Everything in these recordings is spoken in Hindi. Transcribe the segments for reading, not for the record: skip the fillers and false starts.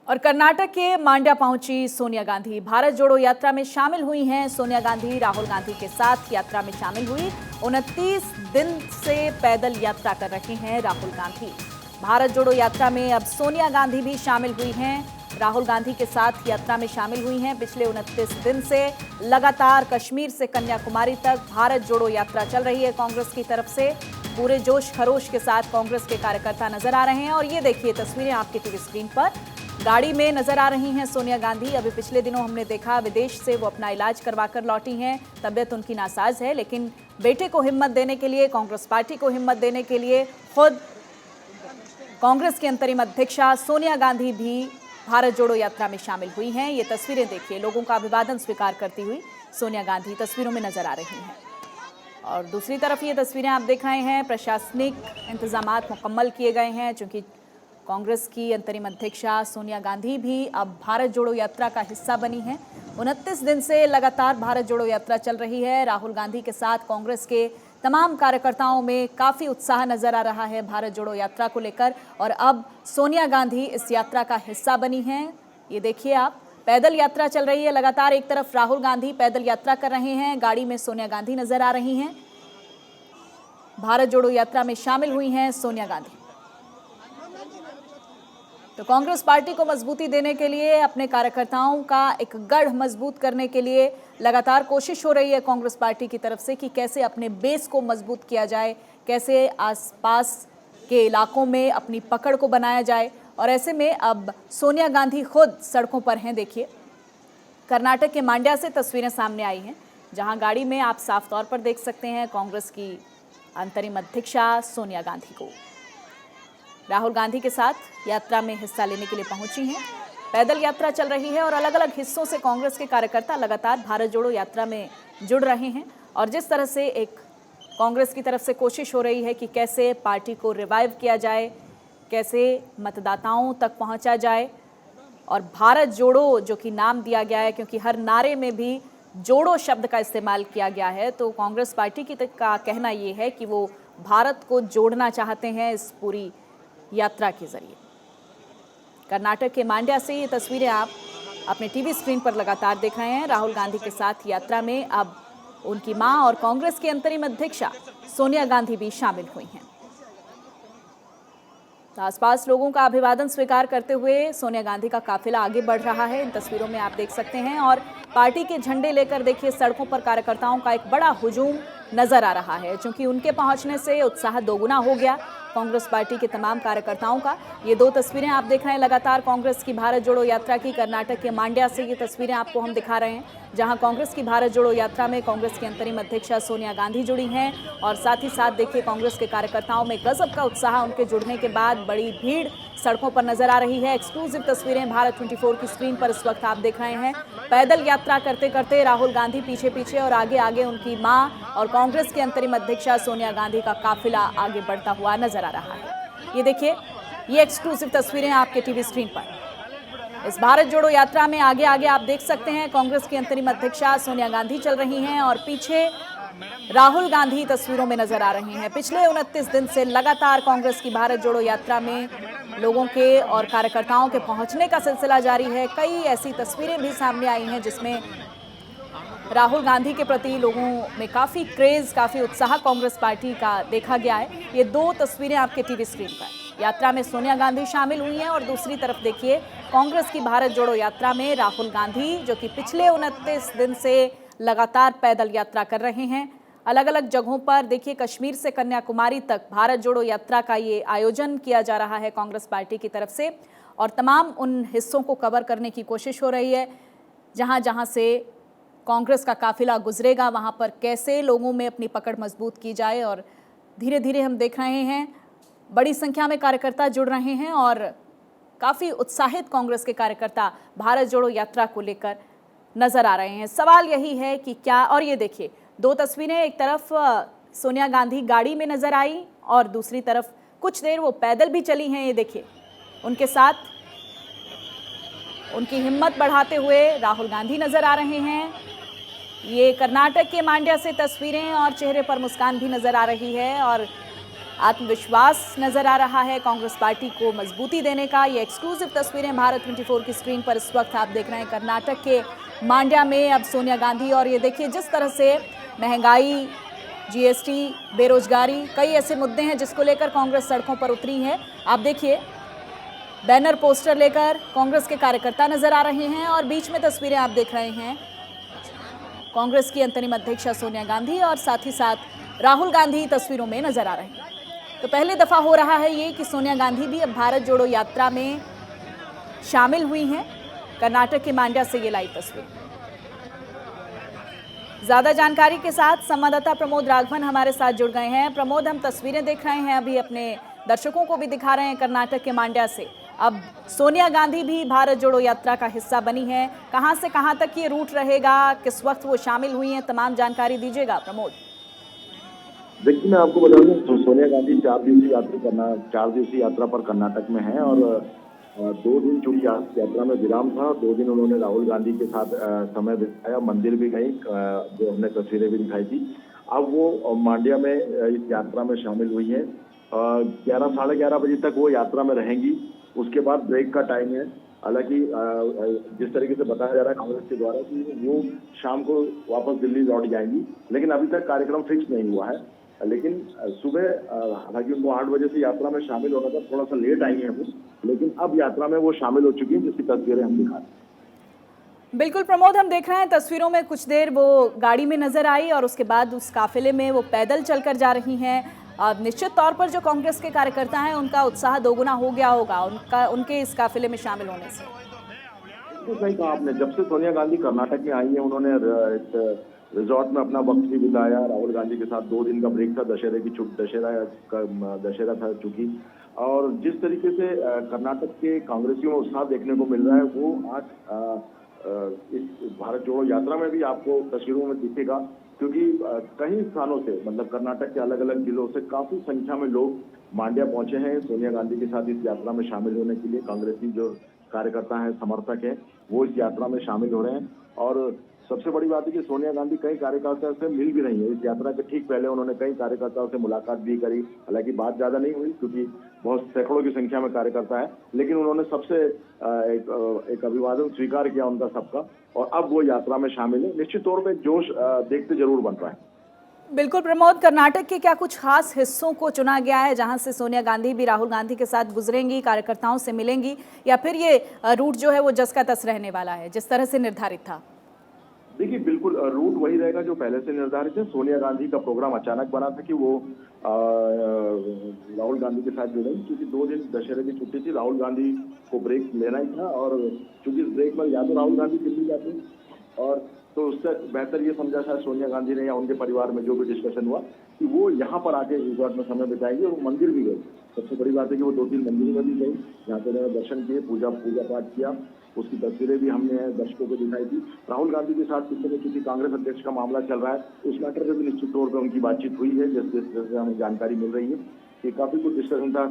और कर्नाटक के मांड्या पहुंची सोनिया गांधी। भारत जोड़ो यात्रा में शामिल हुई हैं सोनिया गांधी। राहुल गांधी के साथ यात्रा में शामिल हुई। 29 दिन से पैदल यात्रा कर रहे हैं राहुल गांधी। भारत जोड़ो यात्रा में अब सोनिया गांधी भी शामिल हुई हैं। राहुल गांधी के साथ यात्रा में शामिल हुई हैं। पिछले 29 दिन से लगातार कश्मीर से कन्याकुमारी तक भारत जोड़ो यात्रा चल रही है कांग्रेस की तरफ से। पूरे जोश खरोश के साथ कांग्रेस के कार्यकर्ता नजर आ रहे हैं और ये देखिए तस्वीरें आपके टीवी स्क्रीन पर। गाड़ी में नजर आ रही हैं सोनिया गांधी। अभी पिछले दिनों हमने देखा विदेश से वो अपना इलाज करवाकर लौटी हैं। तबीयत उनकी नासाज है, लेकिन बेटे को हिम्मत देने के लिए, कांग्रेस पार्टी को हिम्मत देने के लिए खुद कांग्रेस की अंतरिम अध्यक्षा सोनिया गांधी भी भारत जोड़ो यात्रा में शामिल हुई हैं। ये तस्वीरें देखिए, लोगों का अभिवादन स्वीकार करती हुई सोनिया गांधी तस्वीरों में नजर आ रही हैं। और दूसरी तरफ ये तस्वीरें आप देख रहे हैं, प्रशासनिक इंतजामात मुकम्मल किए गए हैं, चूंकि कांग्रेस की अंतरिम अध्यक्षा सोनिया गांधी भी अब भारत जोड़ो यात्रा का हिस्सा बनी हैं। 29 दिन से लगातार भारत जोड़ो यात्रा चल रही है। राहुल गांधी के साथ कांग्रेस के तमाम कार्यकर्ताओं में काफ़ी उत्साह नजर आ रहा है भारत जोड़ो यात्रा को लेकर। और अब सोनिया गांधी इस यात्रा का हिस्सा बनी हैं। ये देखिए आप, पैदल यात्रा चल रही है लगातार। एक तरफ राहुल गांधी पैदल यात्रा कर रहे हैं, गाड़ी में सोनिया गांधी नजर आ रही हैं। भारत जोड़ो यात्रा में शामिल हुई हैं सोनिया गांधी। तो कांग्रेस पार्टी को मजबूती देने के लिए, अपने कार्यकर्ताओं का एक गढ़ मजबूत करने के लिए लगातार कोशिश हो रही है कांग्रेस पार्टी की तरफ से कि कैसे अपने बेस को मजबूत किया जाए, कैसे आसपास के इलाकों में अपनी पकड़ को बनाया जाए। और ऐसे में अब सोनिया गांधी खुद सड़कों पर हैं। देखिए, कर्नाटक के मांड्या से तस्वीरें सामने आई हैं, जहां गाड़ी में आप साफ तौर पर देख सकते हैं कांग्रेस की अंतरिम अध्यक्षा सोनिया गांधी को। राहुल गांधी के साथ यात्रा में हिस्सा लेने के लिए पहुंची हैं। पैदल यात्रा चल रही है और अलग अलग हिस्सों से कांग्रेस के कार्यकर्ता लगातार भारत जोड़ो यात्रा में जुड़ रहे हैं। और जिस तरह से एक कांग्रेस की तरफ से कोशिश हो रही है कि कैसे पार्टी को रिवाइव किया जाए, कैसे मतदाताओं तक पहुंचा जाए, और भारत जोड़ो जो कि नाम दिया गया है, क्योंकि हर नारे में भी जोड़ो शब्द का इस्तेमाल किया गया है, तो कांग्रेस पार्टी का कहना ये है कि वो भारत को जोड़ना चाहते हैं इस पूरी यात्रा के जरिए। कर्नाटक के मांड्या से ये तस्वीरें आप अपने टीवी स्क्रीन पर लगातार देख रहे हैं। राहुल गांधी के साथ यात्रा में अब उनकी मां और कांग्रेस की अंतरिम अध्यक्षा सोनिया गांधी भी शामिल हुई हैं। तो आसपास लोगों का अभिवादन स्वीकार करते हुए सोनिया गांधी का काफिला आगे बढ़ रहा है। इन तस्वीरों में आप देख सकते हैं। और पार्टी के झंडे लेकर देखिए सड़कों पर कार्यकर्ताओं का एक बड़ा हुजूम नजर आ रहा है, क्योंकि उनके पहुंचने से उत्साह दोगुना हो गया कांग्रेस पार्टी के तमाम कार्यकर्ताओं का। ये दो तस्वीरें आप देख रहे हैं लगातार कांग्रेस की भारत जोड़ो यात्रा की। कर्नाटक के मांड्या से ये तस्वीरें आपको हम दिखा रहे हैं, जहां कांग्रेस की भारत जोड़ो यात्रा में कांग्रेस की अंतरिम अध्यक्षा सोनिया गांधी जुड़ी हैं। और साथ ही साथ देखिए कांग्रेस के कार्यकर्ताओं में गजब का उत्साह। उनके जुड़ने के बाद बड़ी भीड़ सड़कों पर नजर आ रही है। एक्सक्लूसिव तस्वीरें भारत 24 की स्क्रीन पर इस वक्त आप देख रहे हैं। पैदल यात्रा करते करते राहुल गांधी पीछे पीछे और आगे आगे उनकी मां और कांग्रेस की अंतरिम अध्यक्षा सोनिया गांधी का काफिला आगे बढ़ता हुआ नजर आ रहा है। ये देखिए, ये एक्सक्लूसिव तस्वीरें आपके टीवी स्क्रीन पर। इस भारत जोड़ो यात्रा में आगे आगे आप देख सकते हैं कांग्रेस की अंतरिम अध्यक्षा सोनिया गांधी चल रही हैं और पीछे राहुल गांधी तस्वीरों में नजर आ रहे हैं। पिछले 29 दिन से लगातार कांग्रेस की भारत जोड़ो यात्रा में लोगों के और कार्यकर्ताओं के पहुंचने का सिलसिला जारी है। कई ऐसी तस्वीरें भी सामने आई हैं जिसमें राहुल गांधी के प्रति लोगों में काफ़ी क्रेज़, काफ़ी उत्साह कांग्रेस पार्टी का देखा गया है। ये दो तस्वीरें आपके टीवी स्क्रीन पर। यात्रा में सोनिया गांधी शामिल हुई हैं और दूसरी तरफ देखिए कांग्रेस की भारत जोड़ो यात्रा में राहुल गांधी, जो कि पिछले 29 दिन से लगातार पैदल यात्रा कर रहे हैं। अलग अलग जगहों पर देखिए, कश्मीर से कन्याकुमारी तक भारत जोड़ो यात्रा का ये आयोजन किया जा रहा है कांग्रेस पार्टी की तरफ से। और तमाम उन हिस्सों को कवर करने की कोशिश हो रही है जहां जहां से कांग्रेस का काफिला गुजरेगा, वहां पर कैसे लोगों में अपनी पकड़ मजबूत की जाए। और धीरे धीरे हम देख रहे हैं बड़ी संख्या में कार्यकर्ता जुड़ रहे हैं और काफ़ी उत्साहित कांग्रेस के कार्यकर्ता भारत जोड़ो यात्रा को लेकर नजर आ रहे हैं। सवाल यही है कि क्या, और ये देखिए दो तस्वीरें, एक तरफ सोनिया गांधी गाड़ी में नजर आई और दूसरी तरफ कुछ देर वो पैदल भी चली हैं। ये देखिए, उनके साथ उनकी हिम्मत बढ़ाते हुए राहुल गांधी नजर आ रहे हैं। ये कर्नाटक के मांड्या से तस्वीरें और चेहरे पर मुस्कान भी नजर आ रही है। और आत्मविश्वास नजर आ रहा है कांग्रेस पार्टी को मजबूती देने का। ये एक्सक्लूसिव तस्वीरें भारत 24 की स्क्रीन पर इस वक्त आप देख रहे हैं कर्नाटक के मांड्या में। अब सोनिया गांधी, और ये देखिए जिस तरह से महंगाई, जीएसटी, बेरोजगारी, कई ऐसे मुद्दे हैं जिसको लेकर कांग्रेस सड़कों पर उतरी है। आप देखिए बैनर पोस्टर लेकर कांग्रेस के कार्यकर्ता नजर आ रहे हैं और बीच में तस्वीरें आप देख रहे हैं कांग्रेस की अंतरिम अध्यक्षा सोनिया गांधी और साथ ही साथ राहुल गांधी तस्वीरों में नजर आ रहे हैं। तो पहली दफा हो रहा है ये कि सोनिया गांधी भी अब भारत जोड़ो यात्रा में शामिल हुई हैं। कर्नाटक के मांड्या से ये लाइव तस्वीर। ज्यादा जानकारी के साथ संवाददाता प्रमोद राघवन हमारे साथ जुड़ गए हैं। प्रमोद, हम तस्वीरें देख रहे हैं, अभी अपने दर्शकों को भी दिखा रहे हैं कर्नाटक के मांड्या से। अब सोनिया गांधी भी भारत जोड़ो यात्रा का हिस्सा बनी है। कहां से कहां तक ये रूट रहेगा, किस वक्त वो शामिल हुई हैं, तमाम जानकारी दीजिएगा प्रमोद। देखिए, मैं आपको बता दूं तो सोनिया गांधी 4 दिवसीय यात्रा पर कर्नाटक में है और 2 दिन चूंकि यात्रा में विराम था, 2 दिन उन्होंने राहुल गांधी के साथ समय बिताया, मंदिर भी गई, जो हमने तस्वीरें भी दिखाई थी। अब वो मांड्या में इस यात्रा में शामिल हुई है। 11 साढ़े 11 बजे तक वो यात्रा में रहेंगी, उसके बाद ब्रेक का टाइम है। हालांकि जिस तरीके से बताया जा रहा है कांग्रेस के द्वारा कि वो शाम को वापस दिल्ली लौट जाएंगी, लेकिन अभी तक कार्यक्रम फिक्स नहीं हुआ है। लेकिन सुबह हालांकि उनको 8 बजे से यात्रा में शामिल होना था, थोड़ा सा लेट आई है वो, लेकिन अब यात्रा में वो शामिल हो चुकी हैं, जिसकी तस्वीरें हम दिखा रहे हैं। बिल्कुल प्रमोद, हम देख रहे हैं तस्वीरों में कुछ देर वो गाड़ी में नजर आई और उसके बाद उस काफिले में वो पैदल चलकर जा रही हैं। निश्चित तौर पर जो कांग्रेस के कार्यकर्ता हैं उनका उत्साह दोगुना हो गया होगा उनके इस काफिले में शामिल होने से। तो सही कहा आपने, जब से सोनिया गांधी कर्नाटक में आई है उन्होंने रिजॉर्ट में अपना वक्त भी बिताया। राहुल गांधी के साथ 2 दिन का ब्रेक था, दशहरा था चूंकि, और जिस तरीके से कर्नाटक के कांग्रेसियों में उत्साह देखने को मिल रहा है वो आज इस भारत जोड़ो यात्रा में भी आपको तस्वीरों में दिखेगा, क्योंकि कई स्थानों से, मतलब कर्नाटक के अलग अलग जिलों से काफी संख्या में लोग मांड्या पहुंचे हैं सोनिया गांधी के साथ इस यात्रा में शामिल होने के लिए। कांग्रेसी जो कार्यकर्ता हैं, समर्थक हैं, वो इस यात्रा में शामिल हो रहे हैं। और सबसे बड़ी बात है कि सोनिया गांधी कई कार्यकर्ताओं से मिल भी रही है। इस यात्रा के ठीक पहले उन्होंने कई कार्यकर्ताओं से मुलाकात भी करी। हालांकि बात ज्यादा नहीं हुई क्योंकि बहुत सैकड़ों की संख्या में कार्यकर्ता है, लेकिन उन्होंने सबसे एक अभिवादन स्वीकार किया उनका सबका, और अब वो यात्रा में शामिल है। निश्चित तौर पर जोश देखते जरूर बन रहा है। बिल्कुल प्रमोद, कर्नाटक के क्या कुछ खास हिस्सों को चुना गया है जहां से सोनिया गांधी भी राहुल गांधी के साथ गुजरेंगी, कार्यकर्ताओं से मिलेंगी, या फिर ये रूट जो है वो जस का तस रहने वाला है जिस तरह से निर्धारित था? देखिए, बिल्कुल रूट वही रहेगा जो पहले से निर्धारित है। सोनिया गांधी का प्रोग्राम अचानक बना था कि वो राहुल गांधी के साथ जुड़ेंगे, क्योंकि 2 दिन दशहरे की छुट्टी थी, राहुल गांधी को ब्रेक लेना ही था। और चूंकि इस ब्रेक में या तो राहुल गांधी दिल्ली जाते और तो उससे बेहतर ये समझा शायद सोनिया गांधी ने या उनके परिवार में जो भी डिस्कशन हुआ कि वो यहाँ पर आके रिजॉर्ट में समय बिताएंगे, और वो मंदिर भी गए। सबसे बड़ी बात है कि वो 2-3 मंदिरों में भी गई, जहाँ पे उन्होंने दर्शन किए, पूजा पाठ किया। उसकी तस्वीरें भी हमने दर्शकों को दिखाई थी। राहुल गांधी के साथ किसी न किसी कांग्रेस अध्यक्ष का मामला चल रहा है, उस मैटर पे भी निश्चित तौर पर उनकी बातचीत हुई है, जैसे हमें जानकारी मिल रही है कि काफी कुछ डिस्कशन था।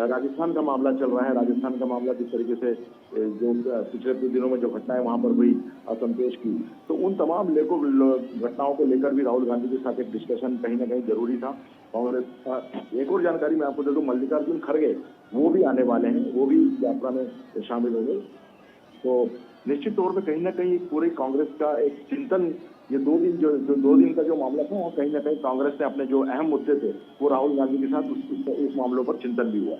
राजस्थान का मामला चल रहा है। राजस्थान का मामला जिस तरीके से जो पिछले कुछ दिनों में जो घटनाएं वहां पर हुई असंतोष की, तो उन तमाम घटनाओं को लेकर भी राहुल गांधी के साथ एक डिस्कशन कहीं ना कहीं जरूरी था। कांग्रेस एक और जानकारी मैं आपको दे दूं, मल्लिकार्जुन खड़गे वो भी आने वाले हैं, वो भी यात्रा में शामिल होंगे। तो निश्चित तौर पर कहीं ना कहीं पूरी कांग्रेस का एक चिंतन, ये 2 दिन जो 2 दिन का जो मामला था, वो कहीं ना कहीं कांग्रेस ने अपने जो अहम मुद्दे थे वो राहुल गांधी के साथ उस मामलों पर चिंतन भी हुआ।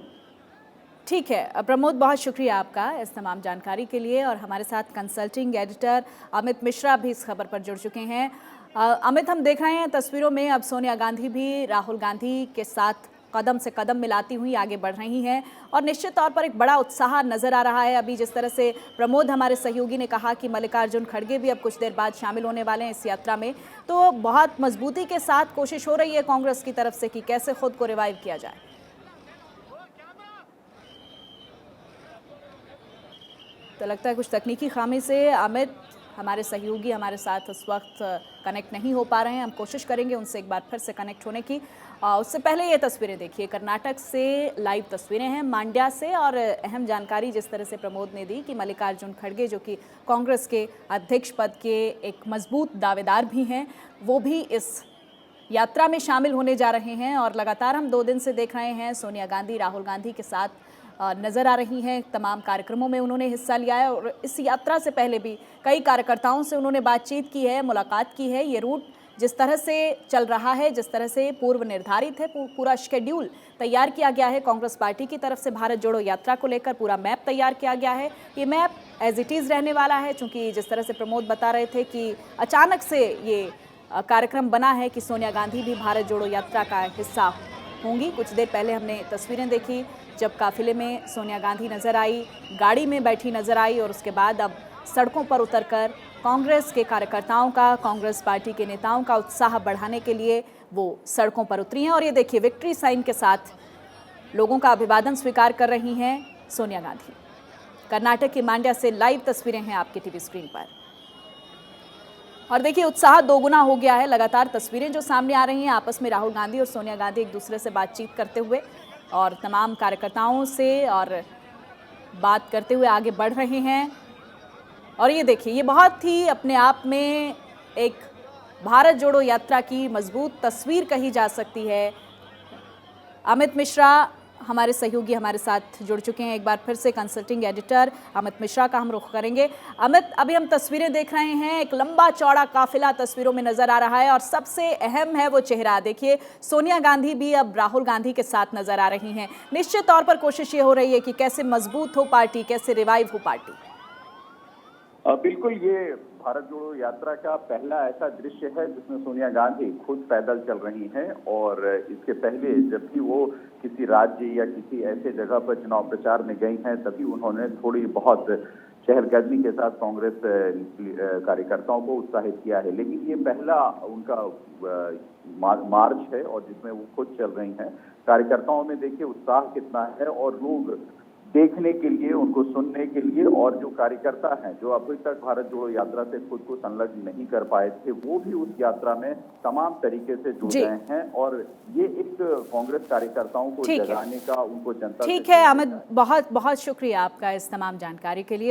ठीक है प्रमोद, बहुत शुक्रिया आपका इस तमाम जानकारी के लिए। और हमारे साथ कंसल्टिंग एडिटर अमित मिश्रा भी इस खबर पर जुड़ चुके हैं। अमित, हम देख रहे हैं तस्वीरों में अब सोनिया गांधी भी राहुल गांधी के साथ कदम से कदम मिलाती हुई आगे बढ़ रही हैं और निश्चित तौर पर एक बड़ा उत्साह नजर आ रहा है। अभी जिस तरह से प्रमोद हमारे सहयोगी ने कहा कि मल्लिकार्जुन खड़गे भी अब कुछ देर बाद शामिल होने वाले हैं इस यात्रा में, तो बहुत मजबूती के साथ कोशिश हो रही है कांग्रेस की तरफ से कि कैसे खुद को रिवाइव किया जाए। तो लगता है कुछ तकनीकी खामी से अमित हमारे सहयोगी हमारे साथ इस वक्त कनेक्ट नहीं हो पा रहे हैं। हम कोशिश करेंगे उनसे एक बार फिर से कनेक्ट होने की। उससे पहले ये तस्वीरें देखिए, कर्नाटक से लाइव तस्वीरें हैं मांड्या से, और अहम जानकारी जिस तरह से प्रमोद ने दी कि मल्लिकार्जुन खड़गे जो कि कांग्रेस के अध्यक्ष पद के एक मजबूत दावेदार भी हैं, वो भी इस यात्रा में शामिल होने जा रहे हैं। और लगातार हम 2 दिन से देख रहे हैं सोनिया गांधी राहुल गांधी के साथ नजर आ रही हैं। तमाम कार्यक्रमों में उन्होंने हिस्सा लिया है और इस यात्रा से पहले भी कई कार्यकर्ताओं से उन्होंने बातचीत की है, मुलाकात की है। ये रूट जिस तरह से चल रहा है, जिस तरह से पूर्व निर्धारित है, पूरा शेड्यूल तैयार किया गया है कांग्रेस पार्टी की तरफ से भारत जोड़ो यात्रा को लेकर पूरा मैप तैयार किया गया है। ये मैप एज इट इज़ रहने वाला है, क्योंकि जिस तरह से प्रमोद बता रहे थे कि अचानक से ये कार्यक्रम बना है कि सोनिया गांधी भी भारत जोड़ो यात्रा का हिस्सा होंगी। कुछ देर पहले हमने तस्वीरें देखी जब काफिले में सोनिया गांधी नजर आई, गाड़ी में बैठी नजर आई और उसके बाद अब सड़कों पर उतरकर कांग्रेस के कार्यकर्ताओं का, कांग्रेस पार्टी के नेताओं का उत्साह बढ़ाने के लिए वो सड़कों पर उतरी हैं। और ये देखिए विक्ट्री साइन के साथ लोगों का अभिवादन स्वीकार कर रही हैं सोनिया गांधी। कर्नाटक के मांड्या से लाइव तस्वीरें हैं आपके टीवी स्क्रीन पर। और देखिए उत्साह दोगुना हो गया है। लगातार तस्वीरें जो सामने आ रही हैं आपस में राहुल गांधी और सोनिया गांधी एक दूसरे से बातचीत करते हुए और तमाम कार्यकर्ताओं से और बात करते हुए आगे बढ़ रहे हैं। और ये देखिए ये बहुत ही अपने आप में एक भारत जोड़ो यात्रा की मजबूत तस्वीर कही जा सकती है। अमित मिश्रा हमारे सहयोगी हमारे साथ जुड़ चुके हैं। एक बार फिर से कंसल्टिंग एडिटर अमित मिश्रा का हम रुख करेंगे। अमित, अभी हम तस्वीरें देख रहे हैं, एक लंबा चौड़ा काफिला तस्वीरों में नजर आ रहा है और सबसे अहम है वो चेहरा। देखिए सोनिया गांधी भी अब राहुल गांधी के साथ नजर आ रही हैं। निश्चित तौर पर कोशिश ये हो रही है कि कैसे मजबूत हो पार्टी, कैसे रिवाइव हो पार्टी। बिल्कुल, ये भारत जोड़ो यात्रा का पहला ऐसा दृश्य है जिसमें सोनिया गांधी खुद पैदल चल रही हैं। और इसके पहले जब भी वो किसी राज्य या किसी ऐसे जगह पर चुनाव प्रचार में गई हैं तभी उन्होंने थोड़ी बहुत चहलकदमी के साथ कांग्रेस कार्यकर्ताओं को उत्साहित किया है। लेकिन ये पहला उनका मार्च है और जिसमें वो खुद चल रही हैं। कार्यकर्ताओं में देखिए उत्साह कितना है और लोग देखने के लिए, उनको सुनने के लिए, और जो कार्यकर्ता हैं जो अभी तक भारत जोड़ो यात्रा से खुद को संलग्न नहीं कर पाए थे वो भी उस यात्रा में तमाम तरीके से जुड़ गए हैं। और ये एक कांग्रेस कार्यकर्ताओं को जगाने का, उनको जनता ठीक है अमित, बहुत बहुत शुक्रिया आपका इस तमाम जानकारी के लिए।